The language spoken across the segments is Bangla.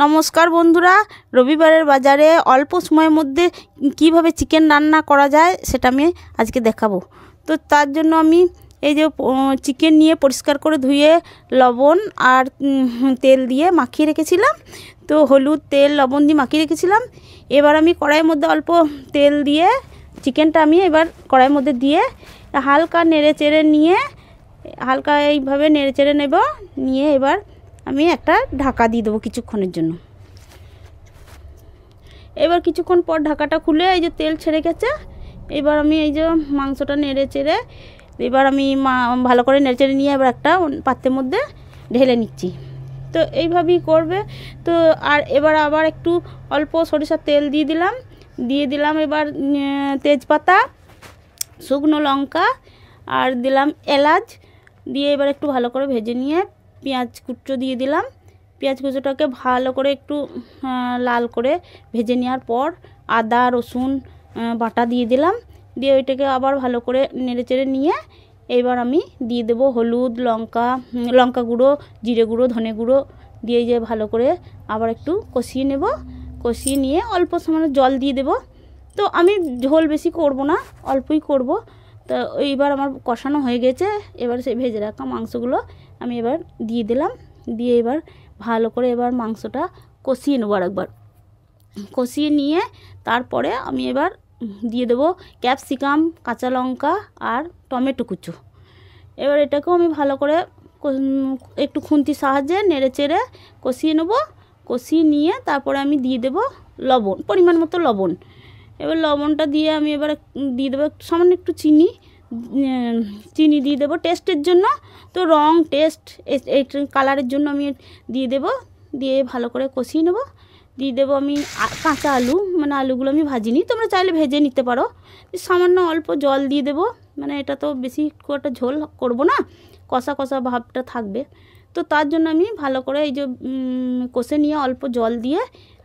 নমস্কার বন্ধুরা, রবিবারের বাজারে অল্প সময়ের মধ্যে কিভাবে চিকেন রান্না করা যায় সেটা আমি আজকে দেখাবো। তো তার জন্য আমি এই যে চিকেন নিয়ে পরিষ্কার করে ধুয়ে লবণ আর তেল দিয়ে মাখিয়ে রেখেছিলাম। তো হলুদ তেল লবণ দিয়ে মাখিয়ে রেখেছিলাম। এবার আমি কড়াইয়ের মধ্যে অল্প তেল দিয়ে চিকেনটা আমি এবার কড়াইয়ের মধ্যে দিয়ে হালকা নেড়ে চেড়ে নিয়ে হালকা এইভাবে নেড়ে চেড়ে নেব। নিয়ে এবার আমি একটা ঢাকা দিয়ে দেবো কিছুক্ষণের জন্য। এবার কিছুক্ষণ পর ঢাকাটা খুলে এই যে তেল ছেড়ে গেছে। এবার আমি এই যে মাংসটা নেড়ে চেড়ে এবার আমি ভালো করে নেড়ে চেড়ে নিয়ে এবার একটা পাত্রের মধ্যে ঢেলে নিচ্ছি। তো এইভাবেই করবে। তো আর এবার আবার একটু অল্প সরিষার তেল দিয়ে দিলাম এবার তেজপাতা, শুকনো লঙ্কা আর দিলাম এলাচ দিয়ে এবার একটু ভালো করে ভেজে নিয়ে পেঁয়াজ কুচো দিয়ে দিলাম। পেঁয়াজ কুচোটাকে ভালো করে একটু লাল করে ভেজে নেওয়ার পর আদা রসুন বাটা দিয়ে দিলাম। দিয়ে ওইটাকে আবার ভালো করে নেড়ে চেড়ে নিয়ে এবার আমি দিয়ে দেবো হলুদ লঙ্কা গুঁড়ো, জিরে গুঁড়ো, ধনে গুঁড়ো দিয়ে যে ভালো করে আবার একটু কষিয়ে নেব। কষিয়ে নিয়ে অল্প সময় জল দিয়ে দেব। তো আমি ঝোল বেশি করব না, অল্পই করব। তো এইবার আমার কষানো হয়ে গেছে। এবার সেই ভেজে রাখা মাংসগুলো আমি এবার দিয়ে দিলাম। দিয়ে এবার ভালো করে এবার মাংসটা কষিয়ে নেবো। আরেকবার কষিয়ে নিয়ে তারপরে আমি এবার দিয়ে দেবো ক্যাপসিকাম, কাঁচা লঙ্কা আর টমেটো কুচো। এবার এটাকেও আমি ভালো করে একটু খুন্তির সাহায্যে নেড়ে চেড়ে কষিয়ে নেবো। কষিয়ে নিয়ে তারপরে আমি দিয়ে দেবো লবণ, পরিমাণ মতো লবণ। এবার লবণটা দিয়ে আমি এবার দিয়ে দেবো সামান্য একটু চিনি দিয়ে দেবো টেস্টের জন্য। তো রং টেস্ট এই কালারের জন্য আমি দিয়ে দেবো। দিয়ে ভালো করে কষিয়ে নেব। দিয়ে দেবো আমি কাঁচা আলু, মানে আলুগুলো আমি ভাজিনি, তোমরা চাইলে ভেজে নিতে পারো। সামান্য অল্প জল দিয়ে দেবো, মানে এটা তো বেশি খুব একটা ঝোল করব না, কষা কষা ভাবটা থাকবে। তো তার জন্য আমি ভালো করে এই যে কষে নিয়ে অল্প জল দিয়ে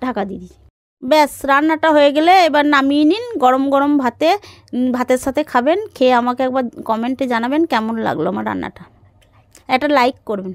ঢাকা দিয়ে দিই। ব্যাস, রান্নাটা হয়ে গেলে এবার নামিয়ে নিন। গরম গরম ভাতের সাথে খাবেন। খেয়ে আমাকে একবার কমেন্টে জানাবেন কেমন লাগলো আমার রান্নাটা। একটা লাইক করবেন।